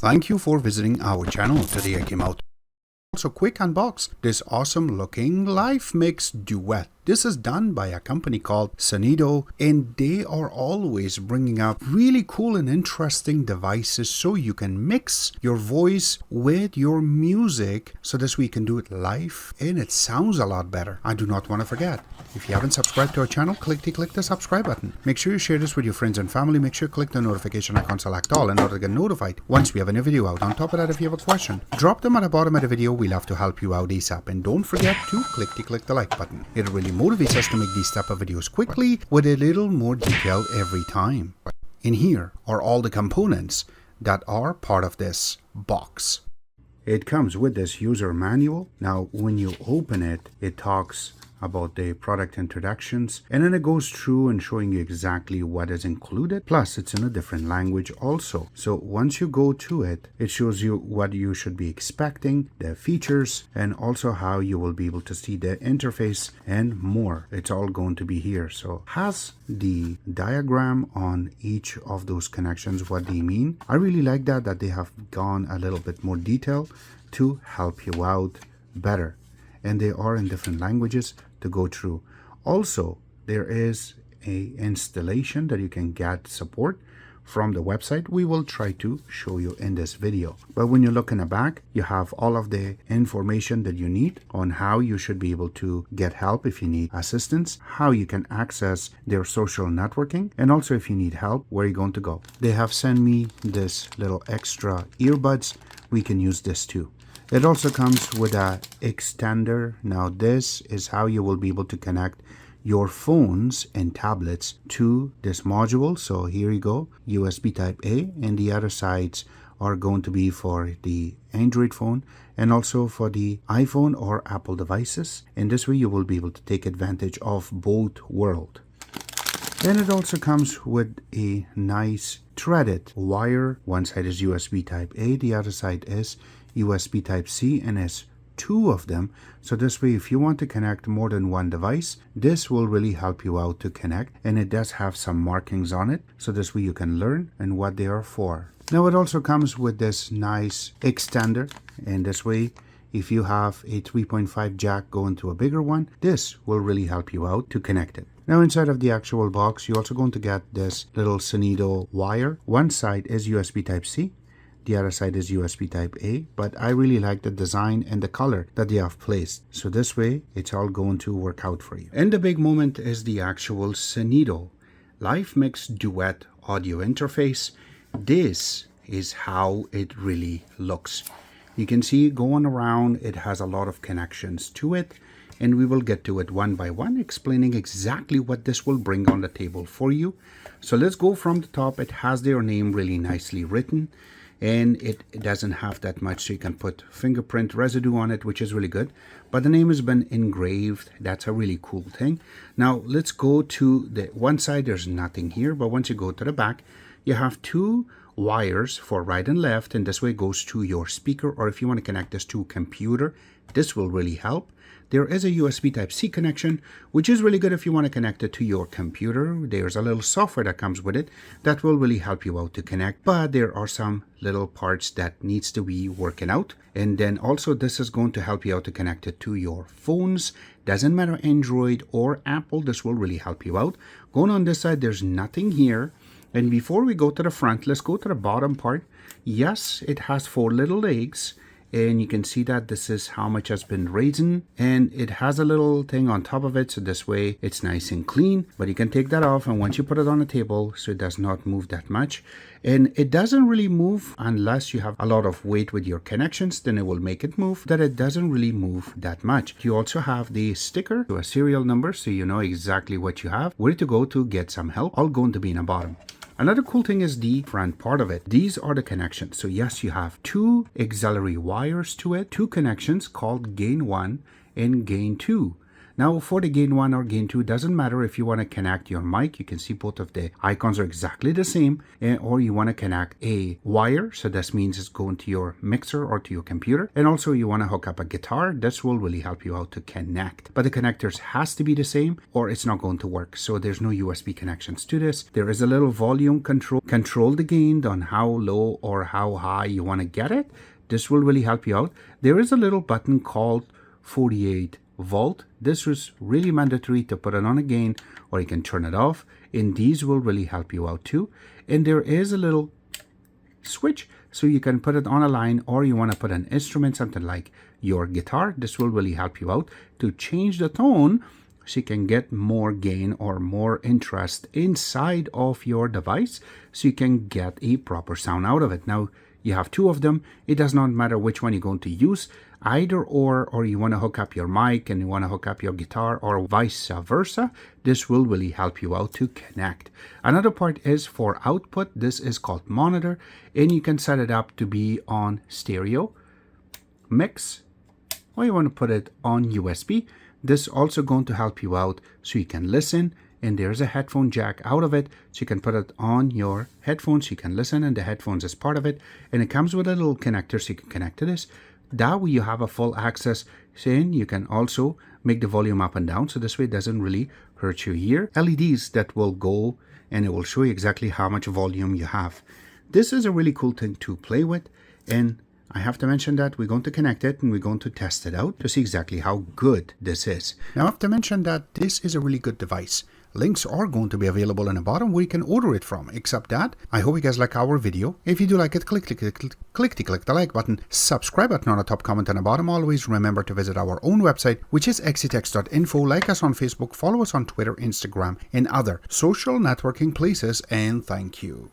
Thank you for visiting our channel. Today I came out also quick unbox this awesome looking LiveMix Duet. This is done by a company called Synido, and they are always bringing out really cool and interesting devices so you can mix your voice with your music so this way you can do it live and it sounds a lot better. I do not want to forget, if you haven't subscribed to our channel, click the subscribe button. Make sure you share this with your friends and family. Make sure you click the notification icon, select all in order to get notified once we have a new video out. On top of that, if you have a question, drop them at the bottom of the video. We love to help you out ASAP. And don't forget to click the like button. It really motivates us to make these type of videos quickly with a little more detail every time. In here are all the components that are part of this box. It comes with this user manual. Now when you open it, it talks about the product introductions, and then it goes through and showing you exactly what is included, plus it's in a different language also. So once you go to it, it shows you what you should be expecting, the features, and also how you will be able to see the interface and more. It's all going to be here. So has the diagram on each of those connections, what they mean. I really like that they have gone a little bit more detail to help you out better, and they are in different languages to go through. Also, there is a installation that you can get support from the website. We will try to show you in this video. But when you look in the back, you have all of the information that you need on how you should be able to get help if you need assistance, how you can access their social networking, and also if you need help, where you're going to go. They have sent me this little extra earbuds. We can use this too. It also comes with a extender. Now this is how you will be able to connect your phones and tablets to this module. So here you go, USB type A, and the other sides are going to be for the Android phone and also for the iPhone or Apple devices. And this way you will be able to take advantage of both worlds. And it also comes with a nice threaded wire. One side is USB type A, the other side is USB type C, and has two of them. So this way, if you want to connect more than one device, this will really help you out to connect. And it does have some markings on it, so this way you can learn and what they are for. Now it also comes with this nice extender, and this way, if you have a 3.5 jack going to a bigger one, this will really help you out to connect it. Now inside of the actual box, you're also going to get this little Synido wire. One side is USB type C, the other side is USB type A, but I really like the design and the color that they have placed. So this way, it's all going to work out for you. And the big moment is the actual Synido LiveMix Duet audio interface. This is how it really looks. You can see going around, it has a lot of connections to it, and we will get to it one by one, explaining exactly what this will bring on the table for you. So let's go from the top. It has their name really nicely written, and it doesn't have that much, so you can put fingerprint residue on it, which is really good. But the name has been engraved. That's a really cool thing. Now let's go to the one side. There's nothing here, but once you go to the back, you have two wires for right and left, and this way it goes to your speaker, or if you want to connect this to a computer, this will really help. There is a USB type C connection, which is really good if you want to connect it to your computer. There's a little software that comes with it that will really help you out to connect, but there are some little parts that needs to be working out. And then also this is going to help you out to connect it to your phones. Doesn't matter Android or Apple, this will really help you out. Going on this side, there's nothing here. And before we go to the front, let's go to the bottom part. Yes, it has 4 little legs, and you can see that this is how much has been raised, and it has a little thing on top of it, so this way it's nice and clean. But you can take that off, and once you put it on the table, so it does not move that much. And it doesn't really move unless you have a lot of weight with your connections, then it will make it move. That it doesn't really move that much. You also have the sticker to a serial number, so you know exactly what you have, where to go to get some help, all going to be in the bottom. Another cool thing is the front part of it. These are the connections. So yes, you have 2 auxiliary wires to it, 2 connections called gain 1 and gain 2. Now for the gain 1 or gain 2, doesn't matter if you want to connect your mic. You can see both of the icons are exactly the same, or you want to connect a wire, so this means it's going to your mixer or to your computer, and also you want to hook up a guitar. This will really help you out to connect, but the connectors has to be the same or it's not going to work. So there's no USB connections to this. There is a little volume control the gain on how low or how high you want to get it. This will really help you out. There is a little button called 48 volt. This is really mandatory to put it on a gain, or you can turn it off, and these will really help you out too. And there is a little switch, so you can put it on a line, or you want to put an instrument, something like your guitar. This will really help you out to change the tone, so you can get more gain or more interest inside of your device, so you can get a proper sound out of it. Now you have two of them. It does not matter which one you're going to use, either or you want to hook up your mic and you want to hook up your guitar, or vice versa. This will really help you out to connect. Another part is for output. This is called monitor, and you can set it up to be on stereo, mix, or you want to put it on USB. This also going to help you out so you can listen, and there's a headphone jack out of it, so you can put it on your headphones, so you can listen, and the headphones is part of it, and it comes with a little connector so you can connect to this. That way you have a full access, and you can also make the volume up and down, so this way it doesn't really hurt your ear. LEDs that will go, and it will show you exactly how much volume you have. This is a really cool thing to play with, and I have to mention that we're going to connect it and we're going to test it out to see exactly how good this is. Now I have to mention that this is a really good device. Links are going to be available in the bottom where you can order it from. Except that, I hope you guys like our video. If you do like it, click the like button, subscribe button on the top, comment on the bottom. Always remember to visit our own website, which is xctex.info. Like us on Facebook, follow us on Twitter, Instagram, and other social networking places, and thank you.